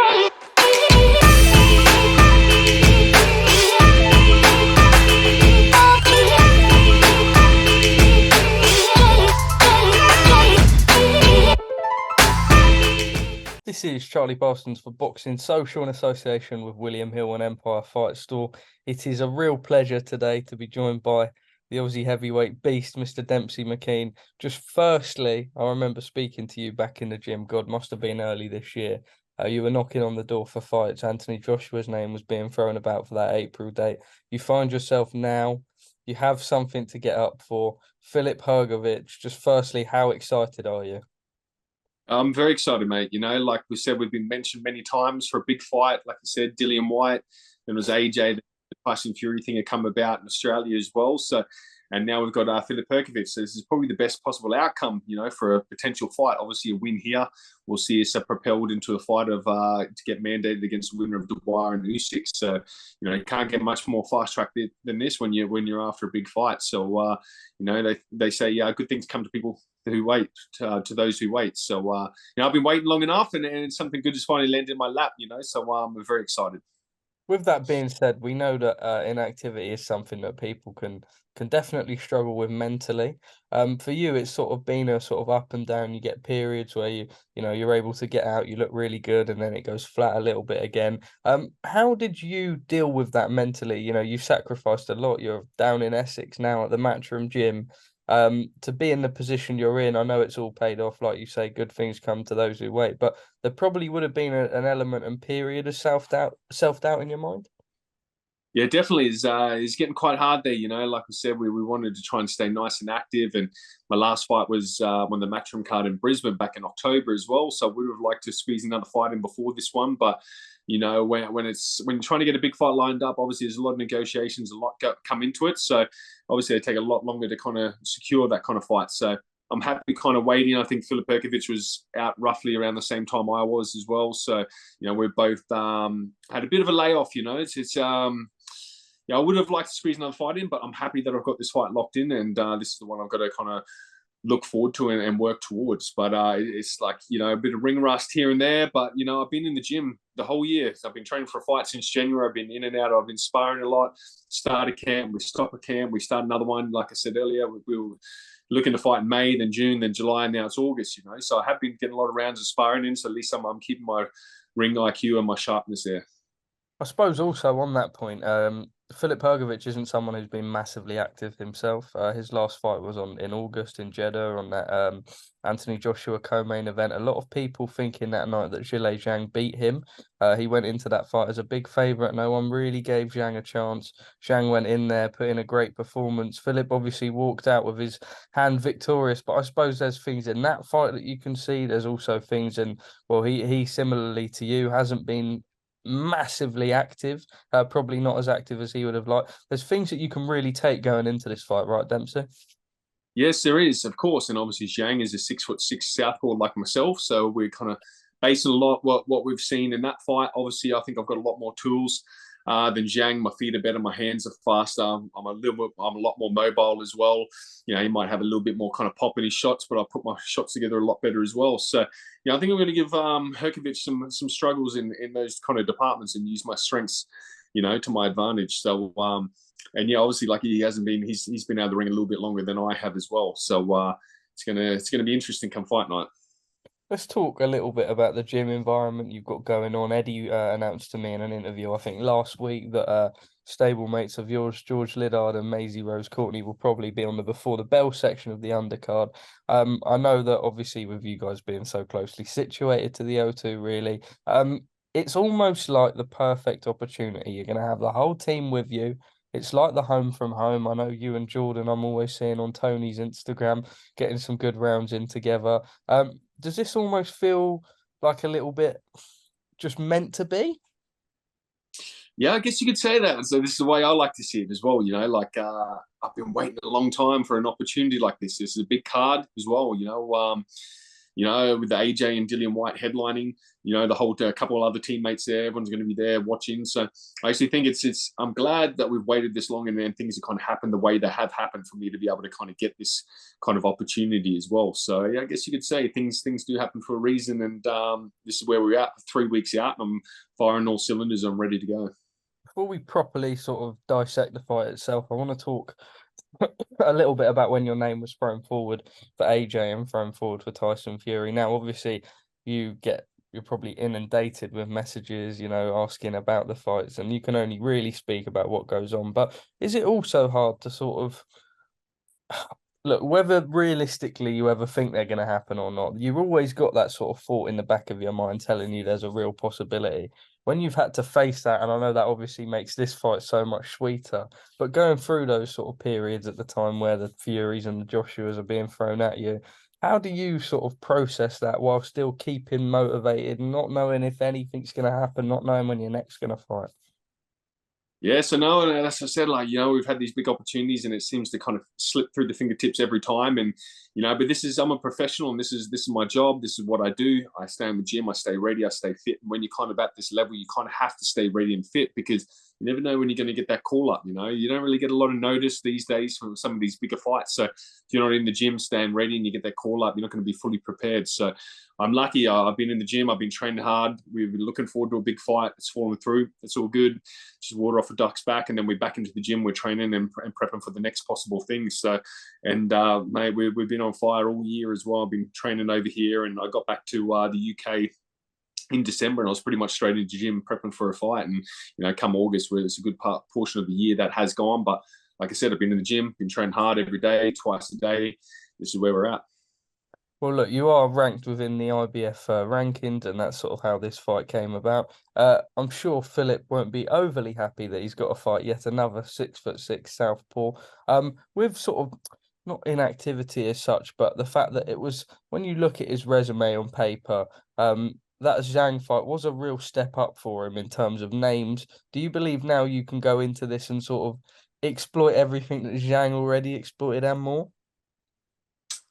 This is Charlie Parsons for Boxing Social in association with William Hill and Empire Fight Store. It is a real pleasure today to be joined by the Aussie heavyweight beast, Mr. Demsey McKean. Just firstly, I remember speaking to you back in the gym, God, must have been early this year. You were knocking on the door for fights. Anthony Joshua's name was being thrown about for that April date. You find yourself now, you have something to get up for. Filip Hrgovic, just firstly, how excited are you? I'm very excited, mate. You know, like we said, we've been mentioned many times for a big fight. Like I said, Hrgovic-McKean, then it was AJ, the Tyson Fury thing had come about in Australia as well. So, and now we've got Filip Hrgovic. So this is probably the best possible outcome, you know, for a potential fight. Obviously, a win here will see us propelled into a fight of to get mandated against the winner of Dubois and Usyk. So, you know, you can't get much more fast track than this when you're after a big fight. So, you know, they say good things come to people who wait, to those who wait. So, you know, I've been waiting long enough, and something good has finally landed in my lap. You know, so I'm very excited. With that being said, we know that inactivity is something that people can definitely struggle with mentally. For you, it's sort of been a sort of up and down. You get periods where you're able to get out, you look really good, and then it goes flat a little bit again. How did you deal with that mentally? You know, you've sacrificed a lot. You're down in Essex now at the Matchroom gym. To be in the position you're in, I know it's all paid off, like you say, good things come to those who wait, but there probably would have been an element and period of self-doubt in your mind. Yeah, definitely is getting quite hard there. You know, like I said, we wanted to try and stay nice and active. And my last fight was on the Matchroom card in Brisbane back in October as well. So I would have liked to squeeze another fight in before this one. But, you know, when you're trying to get a big fight lined up, obviously there's a lot of negotiations, a lot come into it. So obviously they take a lot longer to kind of secure that kind of fight. So I'm happy kind of waiting. I think Filip Hrgovic was out roughly around the same time I was as well. So, you know, we've both had a bit of a layoff, you know. Yeah, I would have liked to squeeze another fight in, but I'm happy that I've got this fight locked in, and this is the one I've got to kind of look forward to and work towards. But it's like, you know, a bit of ring rust here and there. But, you know, I've been in the gym the whole year. So I've been training for a fight since January. I've been in and out. I've been sparring a lot. Start a camp, we stop a camp, we start another one. Like I said earlier, we were looking to fight in May, then June, then July, and now it's August, you know. So I have been getting a lot of rounds of sparring in. So at least I'm keeping my ring IQ and my sharpness there. I suppose also on that point, Filip Hrgovic isn't someone who's been massively active himself. His last fight was in August in Jeddah on that Anthony Joshua co-main event. A lot of people thinking that night that Zhang beat him. He went into that fight as a big favourite. No one really gave Zhang a chance. Zhang went in there, put in a great performance. Filip obviously walked out with his hand victorious, but I suppose there's things in that fight that you can see. There's also things in, well, he similarly to you hasn't been massively active, probably not as active as he would have liked. There's things that you can really take going into this fight, right, Dempsey? Yes, there is, of course. And obviously Zhang is a 6'6" southpaw like myself. So we're kind of basing a lot what we've seen in that fight. Obviously, I think I've got a lot more tools than Zhang. My feet are better, my hands are faster. I'm a lot more mobile as well. You know, he might have a little bit more kind of pop in his shots, but I put my shots together a lot better as well. So, yeah, I think I'm going to give Hrgovic some struggles in those kind of departments and use my strengths, you know, to my advantage. So, and yeah, obviously, like he's been out of the ring a little bit longer than I have as well. So it's gonna be interesting come fight night. Let's talk a little bit about the gym environment you've got going on. Eddie announced to me in an interview, I think last week, that stablemates of yours, George Liddard and Maisie Rose Courtney, will probably be on the before the bell section of the undercard. I know that obviously with you guys being so closely situated to the O2, really, it's almost like the perfect opportunity. You're going to have the whole team with you. It's like the home from home. I know you and Jordan, I'm always seeing on Tony's Instagram, getting some good rounds in together. Does this almost feel like a little bit just meant to be? Yeah, I guess you could say that. So this is the way I like to see it as well. You know, like I've been waiting a long time for an opportunity like this. This is a big card as well. You know, with the AJ and Dillian-Whyte headlining, the whole couple of other teammates there, everyone's going to be there watching. So I actually think I'm glad that we've waited this long and then things have kind of happened the way they have happened for me to be able to kind of get this kind of opportunity as well. So yeah, I guess you could say things do happen for a reason, and this is where we're at 3 weeks out, and I'm firing all cylinders. I'm ready to go. Before we properly sort of dissect the fight itself, I want to talk a little bit about when your name was thrown forward for AJ and thrown forward for Tyson Fury. Now, obviously, you're probably inundated with messages, asking about the fights, and you can only really speak about what goes on. But is it also hard to sort of look, whether realistically you ever think they're going to happen or not, you've always got that sort of thought in the back of your mind telling you there's a real possibility. When you've had to face that, and I know that obviously makes this fight so much sweeter, but going through those sort of periods at the time where the Furies and the Joshuas are being thrown at you, how do you sort of process that while still keeping motivated, not knowing if anything's going to happen, not knowing when you're next going to fight? Yeah, so no, and as I said, we've had these big opportunities, and it seems to kind of slip through the fingertips every time. And but I'm a professional, and this is my job. This is what I do. I stay in the gym, I stay ready, I stay fit. And when you're kind of at this level, you kind of have to stay ready and fit, because you never know when you're going to get that call up. You don't really get a lot of notice these days from some of these bigger fights. So if you're not in the gym, staying ready, and you get that call up, you're not going to be fully prepared. So I'm lucky. I've been in the gym. I've been training hard. We've been looking forward to a big fight. It's fallen through. It's all good. Just water off a duck's back, and then we're back into the gym. We're training and prepping for the next possible things. So, and mate, we've been on fire all year as well. I've been training over here, and I got back to the UK in December, and I was pretty much straight into the gym prepping for a fight. And come August, where it's a good portion of the year that has gone. But like I said, I've been in the gym, been training hard every day, twice a day. This is where we're at. Well, look, you are ranked within the IBF rankings, and that's sort of how this fight came about. I'm sure Filip won't be overly happy that he's got to fight yet another 6'6" southpaw. With sort of not inactivity as such, but the fact that it was, when you look at his resume on paper, that Zhang fight was a real step up for him in terms of names. Do you believe now you can go into this and sort of exploit everything that Zhang already exploited and more?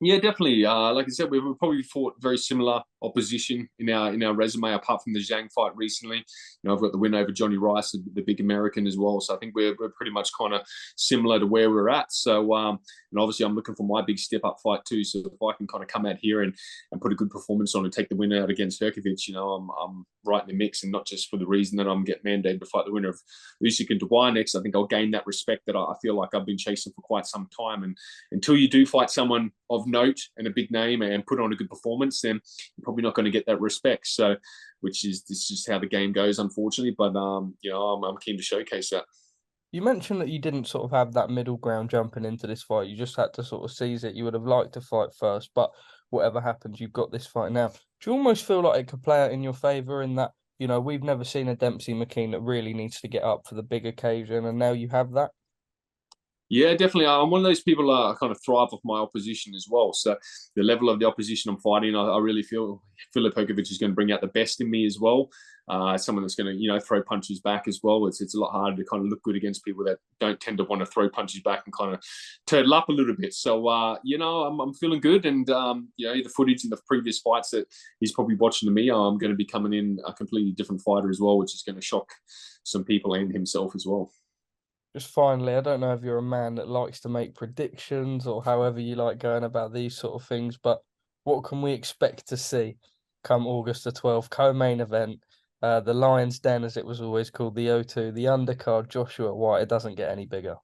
Yeah, definitely. Like I said, we've probably fought very similar opposition in our resume, apart from the Zhang fight recently. I've got the win over Johnny Rice, the big American, as well. So I think we're pretty much kind of similar to where we're at. So and obviously I'm looking for my big step up fight too. So if I can kind of come out here and put a good performance on and take the winner out against Hrgovic, I'm right in the mix, and not just for the reason that I'm getting mandated to fight the winner of Usyk and Dubois next. I think I'll gain that respect that I feel like I've been chasing for quite some time. And until you do fight someone of note and a big name and put on a good performance, then you're probably not going to get that respect. So, this is just how the game goes, unfortunately. But I'm keen to showcase that. You mentioned that you didn't sort of have that middle ground jumping into this fight. You just had to sort of seize it. You would have liked to fight first, but whatever happens, you've got this fight now. Do you almost feel like it could play out in your favour in that, we've never seen a Demsey McKean that really needs to get up for the big occasion, and now you have that? Yeah, definitely. I'm one of those people that kind of thrive off my opposition as well. So the level of the opposition I'm fighting, I really feel Filip Hrgovic is going to bring out the best in me as well. Someone that's going to, throw punches back as well. It's a lot harder to kind of look good against people that don't tend to want to throw punches back and kind of turtle up a little bit. So, I'm feeling good. And, the footage in the previous fights that he's probably watching to me, I'm going to be coming in a completely different fighter as well, which is going to shock some people and himself as well. Just finally, I don't know if you're a man that likes to make predictions or however you like going about these sort of things, but what can we expect to see come August the 12th, co-main event, the Lion's Den, as it was always called, the O2, the undercard, Joshua-Whyte? It doesn't get any bigger.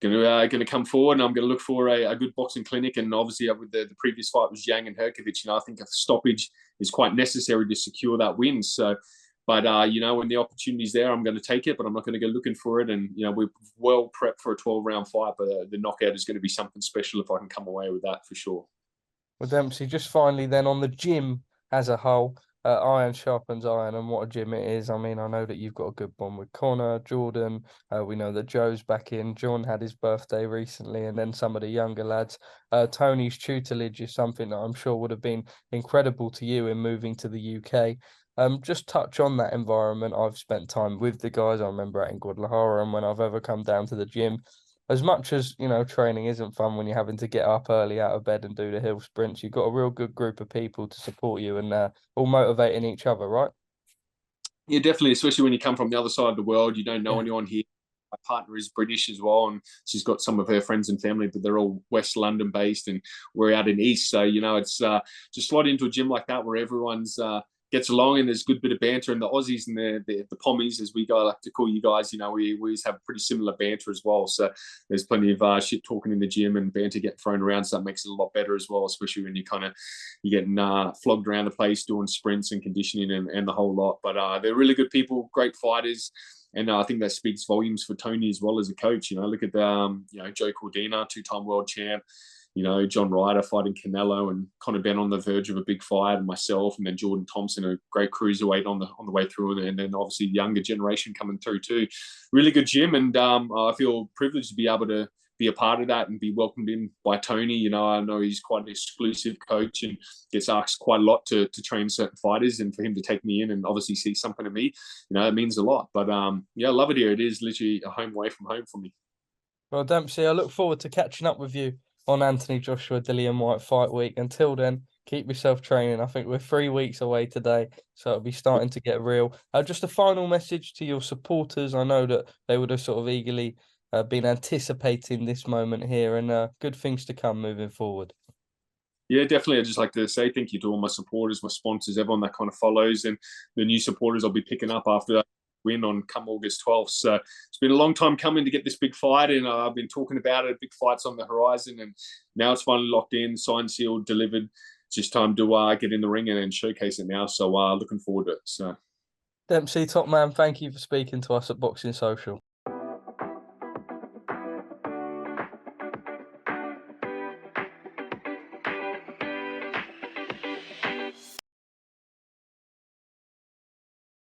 Going to come forward, and I'm going to look for a good boxing clinic. And obviously, with the previous fight was Zhang and Hrgovic, I think a stoppage is quite necessary to secure that win. So, but when the opportunity's there, I'm going to take it, but I'm not going to go looking for it. And we're well prepped for a 12-round fight, but the knockout is going to be something special if I can come away with that for sure. Well, Dempsey, just finally then on the gym as a whole, iron sharpens iron, and what a gym it is. I mean, I know that you've got a good bond with Conor, Jordan. We know that Joe's back in. John had his birthday recently, and then some of the younger lads. Tony's tutelage is something that I'm sure would have been incredible to you in moving to the UK. Just touch on that environment. I've spent time with the guys. I remember out in Guadalajara, and when I've ever come down to the gym, as much as, you know, training isn't fun when you're having to get up early out of bed and do the hill sprints, you've got a real good group of people to support you and all motivating each other, right? Yeah, definitely, especially when you come from the other side of the world. You don't know anyone here. My partner is British as well, and she's got some of her friends and family, but they're all West London based, and we're out in East. So, you know, it's just slot into a gym like that where everyone's gets along and there's a good bit of banter. And the Aussies and the Pommies, as we like to call you guys, you know, we always have pretty similar banter as well. So there's plenty of shit talking in the gym and banter getting thrown around. So that makes it a lot better as well, especially when you're getting flogged around the place doing sprints and conditioning and the whole lot. But they're really good people, great fighters. And I think that speaks volumes for Tony as well as a coach. You know, look at you know, Joe Cordina, 2-time world champ. You know, John Ryder fighting Canelo, and Conor Benn on the verge of a big fight, and myself, and then Jordan Thompson, a great cruiserweight on the way through, and then obviously the younger generation coming through too. Really good gym, and I feel privileged to be able to be a part of that and be welcomed in by Tony. You know, I know he's quite an exclusive coach and gets asked quite a lot to train certain fighters, and for him to take me in and obviously see something in me, you know, it means a lot. But yeah, I love it here. It is literally a home away from home for me. Well, Dempsey, I look forward to catching up with you on Anthony Joshua Dillian White fight week. Until then, keep yourself training. I think we're 3 weeks away today, so it'll be starting to get real. Just a final message to your supporters. I know that they would have sort of eagerly been anticipating this moment here, and good things to come moving forward. Yeah, definitely. I'd just like to say thank you to all my supporters, my sponsors, everyone that kind of follows, and the new supporters I'll be picking up after that win on come August 12th. So it's been a long time coming to get this big fight, and I've been talking about it. Big fights on the horizon, and now it's finally locked in, signed, sealed, delivered. It's just time to get in the ring and showcase it now. So looking forward to it. So Dempsey, top man, thank you for speaking to us at Boxing Social.